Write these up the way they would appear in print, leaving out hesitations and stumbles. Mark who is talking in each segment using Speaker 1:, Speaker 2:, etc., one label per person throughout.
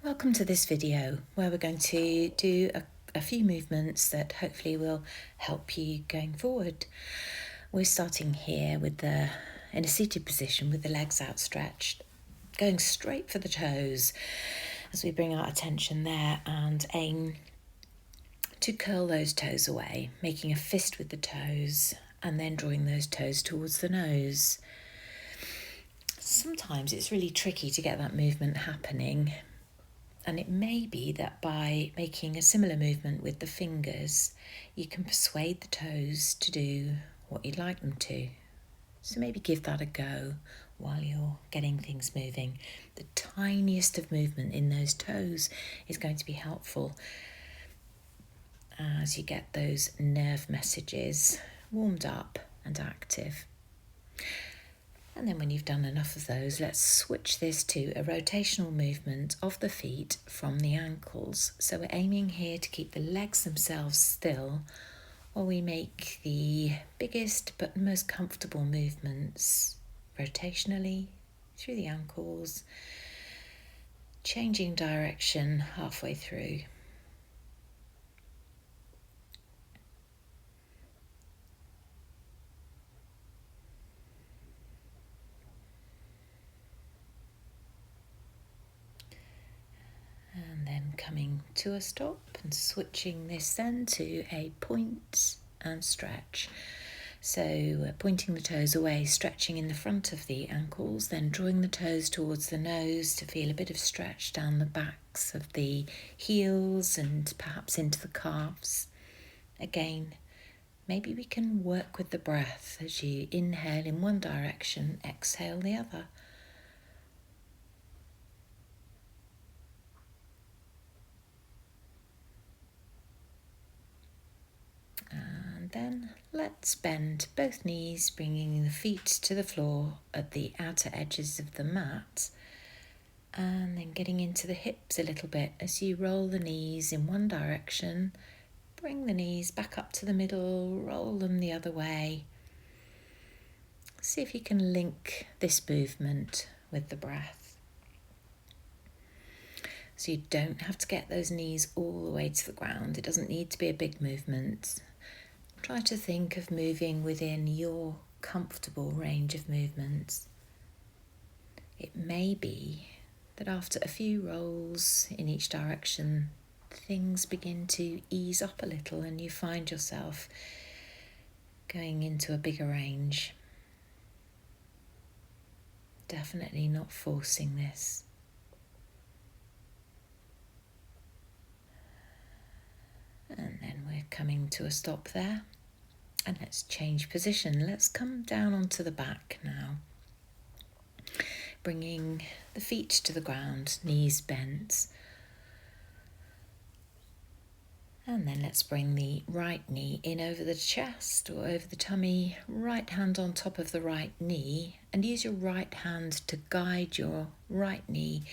Speaker 1: Welcome to this video where we're going to do a few movements that hopefully will help you going forward. We're starting here in a seated position with the legs outstretched, going straight for the toes as we bring our attention there and aim to curl those toes away, making a fist with the toes and then drawing those toes towards the nose. Sometimes it's really tricky to get that movement happening. And it may be that by making a similar movement with the fingers, you can persuade the toes to do what you'd like them to. So maybe give that a go while you're getting things moving. The tiniest of movement in those toes is going to be helpful as you get those nerve messages warmed up and active. And then when you've done enough of those, let's switch this to a rotational movement of the feet from the ankles. So we're aiming here to keep the legs themselves still while we make the biggest but most comfortable movements rotationally through the ankles, changing direction halfway through. And then coming to a stop and switching this then to a point and stretch. So pointing the toes away, stretching in the front of the ankles, then drawing the toes towards the nose to feel a bit of stretch down the backs of the heels and perhaps into the calves. Again, maybe we can work with the breath as you inhale in one direction, exhale the other. And then let's bend both knees, bringing the feet to the floor at the outer edges of the mat. And then getting into the hips a little bit as you roll the knees in one direction. Bring the knees back up to the middle, roll them the other way. See if you can link this movement with the breath. So you don't have to get those knees all the way to the ground. It doesn't need to be a big movement. Try to think of moving within your comfortable range of movements. It may be that after a few rolls in each direction, things begin to ease up a little and you find yourself going into a bigger range. Definitely not forcing this. And then we're coming to a stop there. And let's change position. Let's come down onto the back now. Bringing the feet to the ground, knees bent. And then let's bring the right knee in over the chest or over the tummy, right hand on top of the right knee, and use your right hand to guide your right knee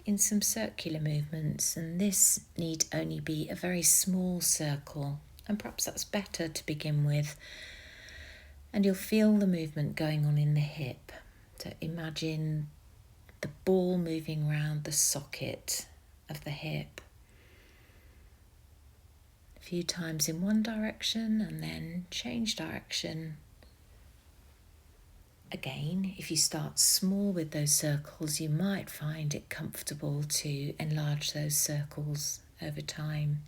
Speaker 1: in some circular movements. And this need only be a very small circle, and perhaps that's better to begin with. And you'll feel the movement going on in the hip. So imagine the ball moving around the socket of the hip. A few times in one direction and then change direction. Again, if you start small with those circles, you might find it comfortable to enlarge those circles over time.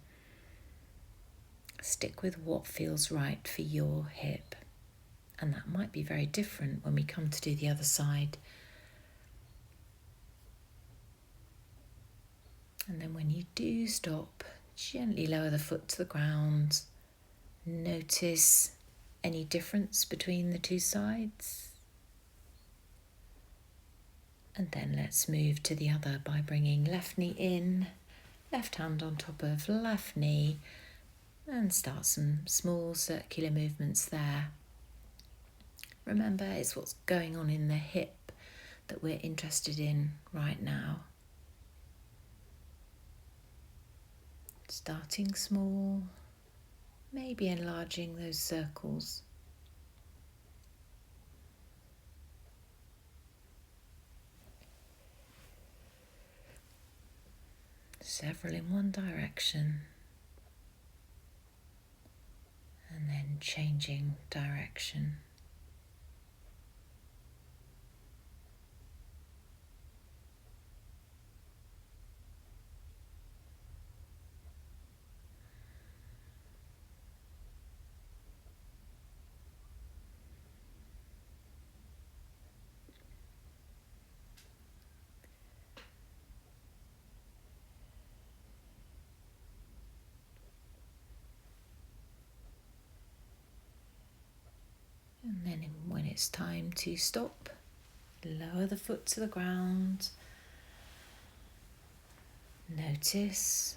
Speaker 1: Stick with what feels right for your hip. And that might be very different when we come to do the other side. And then when you do stop, gently lower the foot to the ground. Notice any difference between the two sides. And then let's move to the other by bringing left knee in, left hand on top of left knee, and start some small circular movements there. Remember, it's what's going on in the hip that we're interested in right now. Starting small, maybe enlarging those circles. several in one direction, and then changing direction. And then when it's time to stop, lower the foot to the ground. Notice,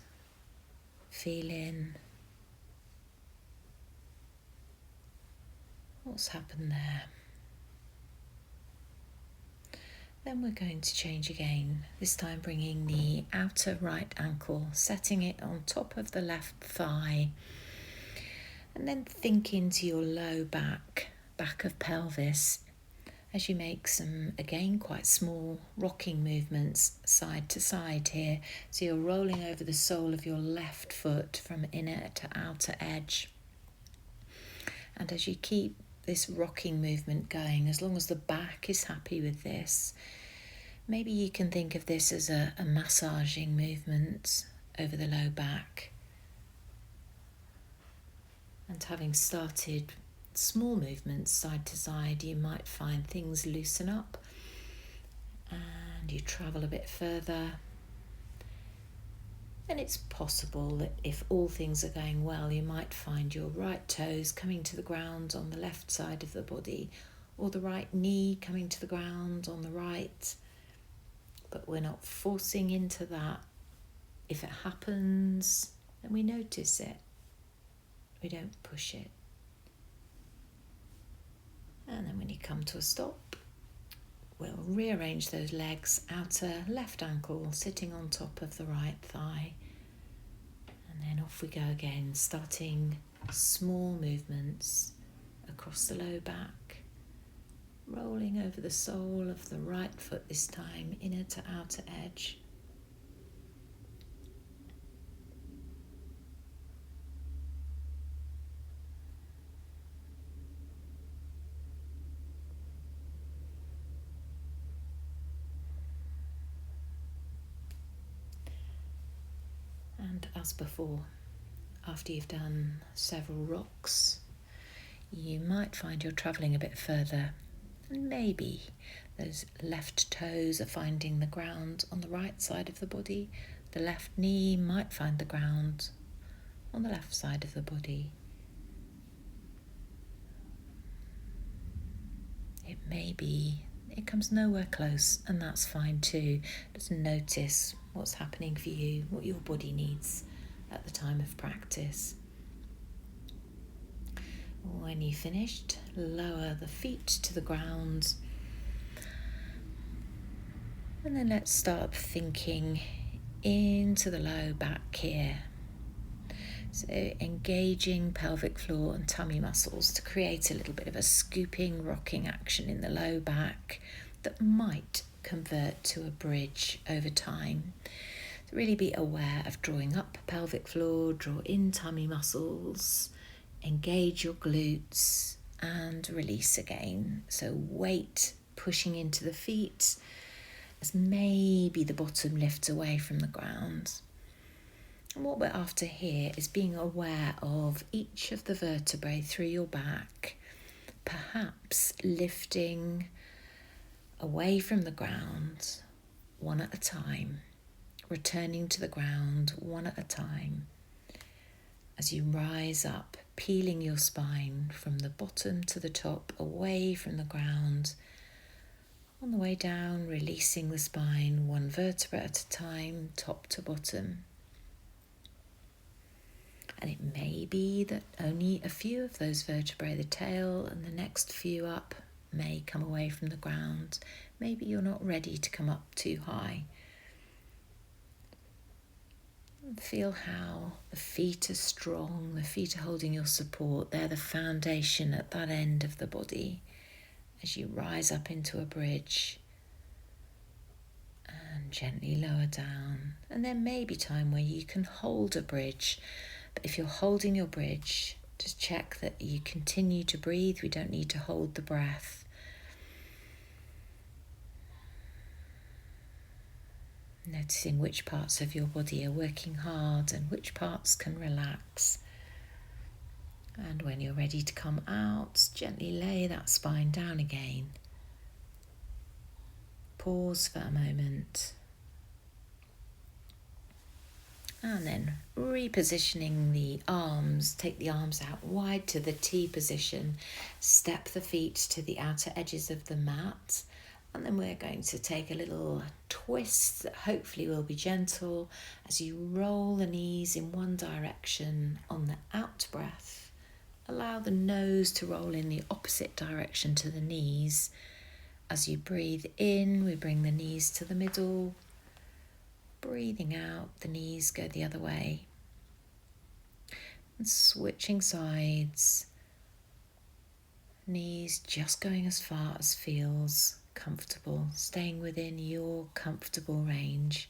Speaker 1: feel in what's happened there. Then we're going to change again, this time bringing the outer right ankle, setting it on top of the left thigh, and then think into your low back of pelvis as you make some, again, quite small rocking movements side to side here. So you're rolling over the sole of your left foot from inner to outer edge. And as you keep this rocking movement going, as long as the back is happy with this, maybe you can think of this as a massaging movement over the low back. And having started small movements side to side, you might find things loosen up and you travel a bit further. And it's possible that if all things are going well, you might find your right toes coming to the ground on the left side of the body, or the right knee coming to the ground on the right. But we're not forcing into that. If it happens, then we notice it. We don't push it. And then when you come to a stop, we'll rearrange those legs, outer left ankle sitting on top of the right thigh. And then off we go again, starting small movements across the low back, rolling over the sole of the right foot this time, inner to outer edge. And as before, after you've done several rocks, you might find you're travelling a bit further. And maybe those left toes are finding the ground on the right side of the body. The left knee might find the ground on the left side of the body. It may be it comes nowhere close, and that's fine too. Just notice what's happening for you, what your body needs at the time of practice. When you've finished, lower the feet to the ground. And then let's start thinking into the low back here. So engaging pelvic floor and tummy muscles to create a little bit of a scooping, rocking action in the low back that might convert to a bridge over time. So really be aware of drawing up pelvic floor, draw in tummy muscles, engage your glutes and release again. So weight pushing into the feet as maybe the bottom lifts away from the ground. And what we're after here is being aware of each of the vertebrae through your back, perhaps lifting away from the ground one at a time, returning to the ground one at a time. As you rise up, peeling your spine from the bottom to the top, away from the ground. On the way down, releasing the spine one vertebra at a time, top to bottom. And it may be that only a few of those vertebrae, the tail and the next few up, may come away from the ground. Maybe you're not ready to come up too high. Feel how the feet are strong, the feet are holding your support. They're the foundation at that end of the body as you rise up into a bridge. And gently lower down. And there may be time where you can hold a bridge. But if you're holding your bridge, just check that you continue to breathe. We don't need to hold the breath. Noticing which parts of your body are working hard and which parts can relax. And when you're ready to come out, gently lay that spine down again. Pause for a moment. And then repositioning the arms, take the arms out wide to the T position, step the feet to the outer edges of the mat, and then we're going to take a little twist that hopefully will be gentle as you roll the knees in one direction on the out breath. Allow the nose to roll in the opposite direction to the knees. As you breathe in, we bring the knees to the middle. Breathing out, the knees go the other way. And switching sides. Knees just going as far as feels comfortable, staying within your comfortable range.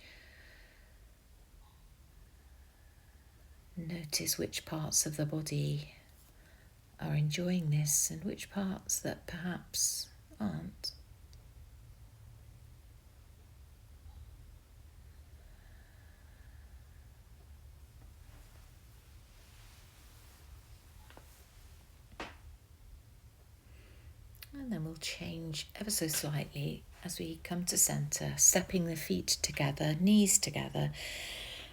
Speaker 1: Notice which parts of the body are enjoying this and which parts that perhaps aren't. And then we'll change ever so slightly as we come to centre, stepping the feet together, knees together,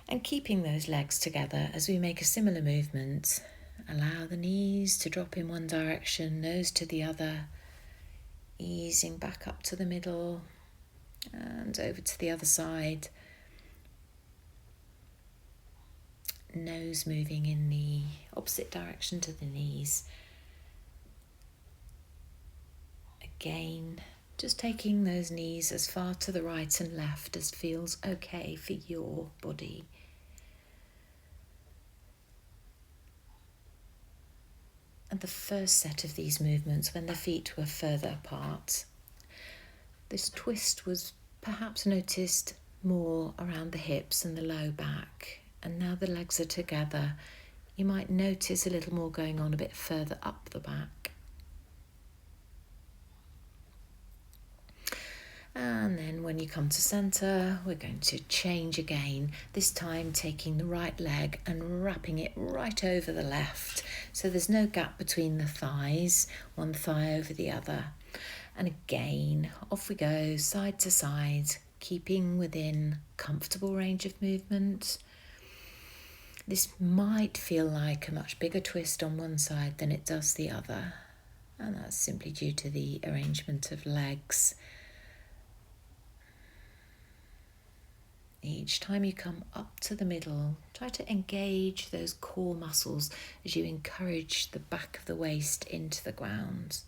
Speaker 1: and keeping those legs together as we make a similar movement. Allow the knees to drop in one direction, nose to the other, easing back up to the middle and over to the other side. Nose moving in the opposite direction to the knees. Again, just taking those knees as far to the right and left as feels okay for your body. And the first set of these movements, when the feet were further apart, this twist was perhaps noticed more around the hips and the low back. And now the legs are together, you might notice a little more going on a bit further up the back. And then when you come to centre, we're going to change again, this time taking the right leg and wrapping it right over the left. So there's no gap between the thighs, one thigh over the other. And again, off we go, side to side, keeping within comfortable range of movement. This might feel like a much bigger twist on one side than it does the other. And that's simply due to the arrangement of legs. Each time you come up to the middle, try to engage those core muscles as you encourage the back of the waist into the ground.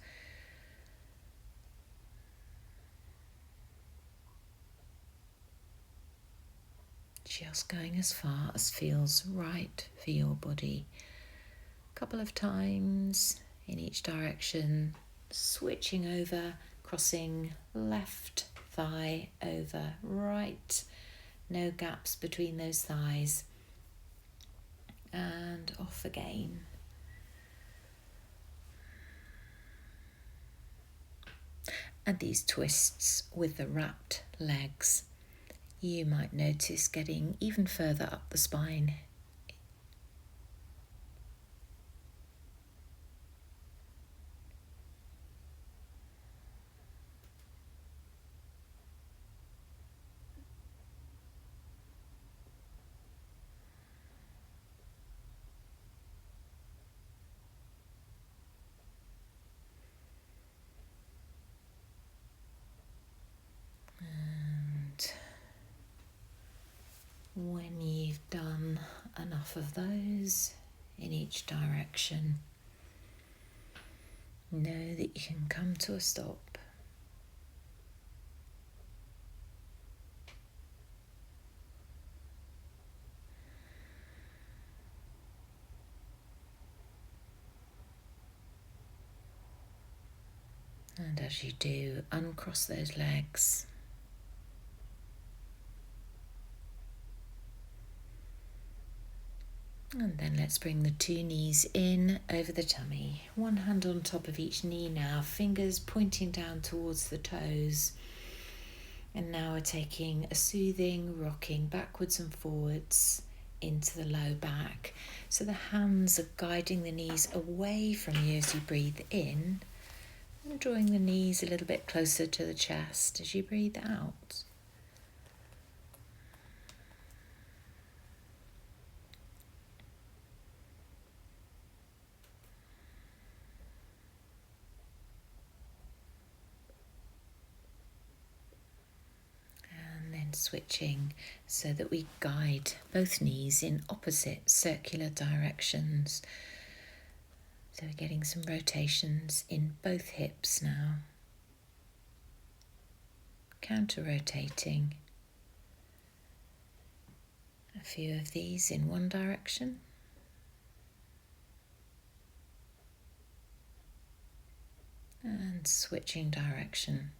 Speaker 1: Just going as far as feels right for your body. A couple of times in each direction, switching over, crossing left thigh over right. No gaps between those thighs. And off again. And these twists with the wrapped legs, you might notice getting even further up the spine. When you've done enough of those in each direction, know that you can come to a stop. And as you do, uncross those legs. And then let's bring the 2 knees in over the tummy. One hand on top of each knee now, fingers pointing down towards the toes. And now we're taking a soothing rocking backwards and forwards into the low back. So the hands are guiding the knees away from you as you breathe in, and drawing the knees a little bit closer to the chest as you breathe out. And then switching so that we guide both knees in opposite circular directions. So we're getting some rotations in both hips now. Counter-rotating. A few of these in one direction. And switching direction.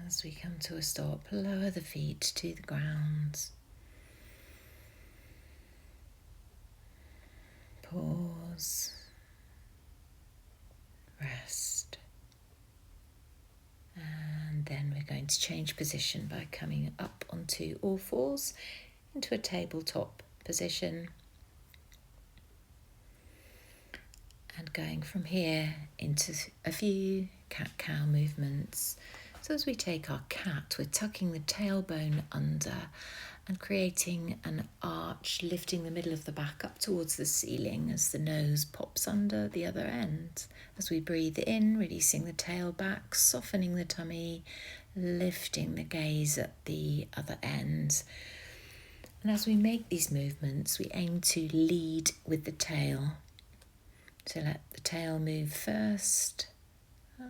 Speaker 1: As we come to a stop, lower the feet to the ground. Pause. Rest. And then we're going to change position by coming up onto all fours into a tabletop position. And going from here into a few cat-cow movements. So as we take our cat, we're tucking the tailbone under and creating an arch, lifting the middle of the back up towards the ceiling as the nose pops under the other end. As we breathe in, releasing the tail back, softening the tummy, lifting the gaze at the other end. And as we make these movements, we aim to lead with the tail. So let the tail move first.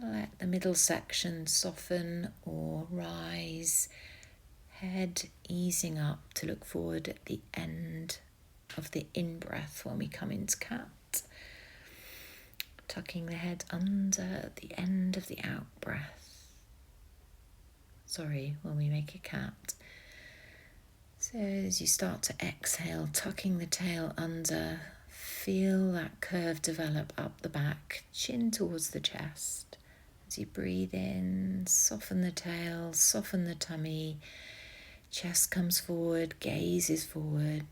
Speaker 1: Let the middle section soften or rise. Head easing up to look forward at the end of the in-breath when we come into cat. Tucking the head under at the end of the out-breath. When we make a cat. So as you start to exhale, tucking the tail under, feel that curve develop up the back, chin towards the chest. As you breathe in, soften the tail, soften the tummy, chest comes forward, gaze is forward.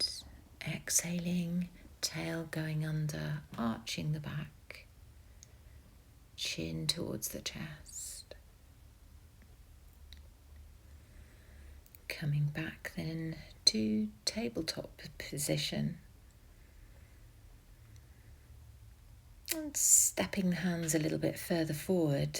Speaker 1: Exhaling, tail going under, arching the back, chin towards the chest. Coming back then to tabletop position. And stepping the hands a little bit further forward.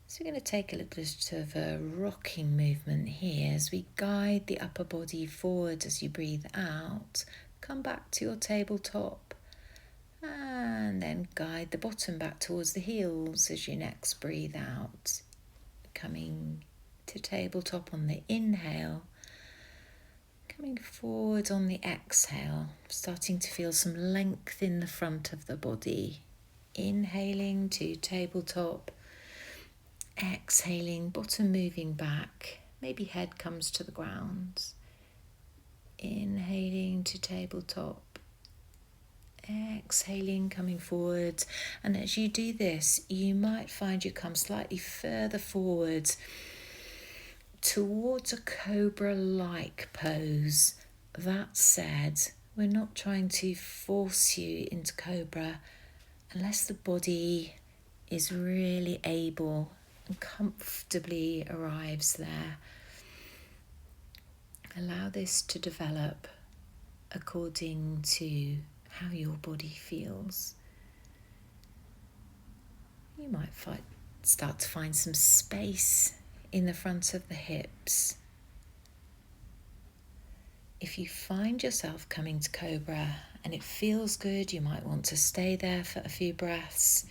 Speaker 1: So we're going to take a little bit of a rocking movement here as we guide the upper body forward as you breathe out. Come back to your tabletop and then guide the bottom back towards the heels as you next breathe out. Coming to tabletop on the inhale. Coming forward on the exhale, starting to feel some length in the front of the body. Inhaling to tabletop, exhaling, bottom moving back, maybe head comes to the ground. Inhaling to tabletop, exhaling, coming forward. And as you do this, you might find you come slightly further forward towards a cobra-like pose. That said, we're not trying to force you into cobra unless the body is really able and comfortably arrives there. Allow this to develop according to how your body feels. You might start to find some space in the front of the hips. If you find yourself coming to cobra and it feels good, you might want to stay there for a few breaths.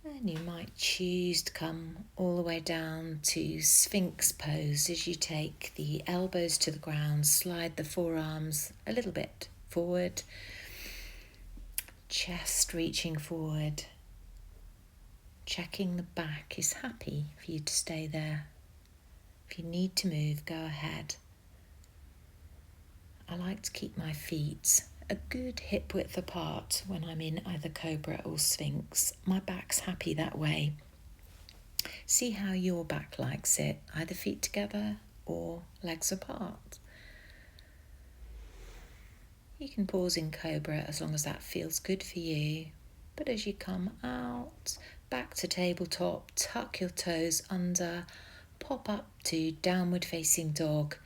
Speaker 1: And you might choose to come all the way down to Sphinx pose as you take the elbows to the ground, slide the forearms a little bit forward, chest reaching forward, checking the back is happy for you to stay there. If you need to move, go ahead. I like to keep my feet a good hip width apart when I'm in either Cobra or Sphinx. My back's happy that way. See how your back likes it, either feet together or legs apart. You can pause in Cobra as long as that feels good for you. But as you come out, back to tabletop, tuck your toes under, pop up to downward facing dog,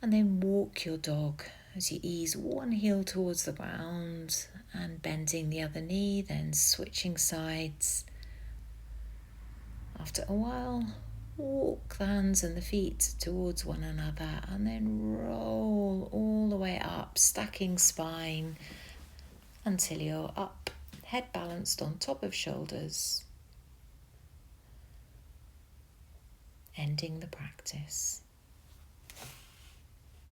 Speaker 1: and then walk your dog as you ease one heel towards the ground and bending the other knee, then switching sides. After a while, walk the hands and the feet towards one another and then roll all the way up, stacking spine until you're up, head balanced on top of shoulders. Ending the practice.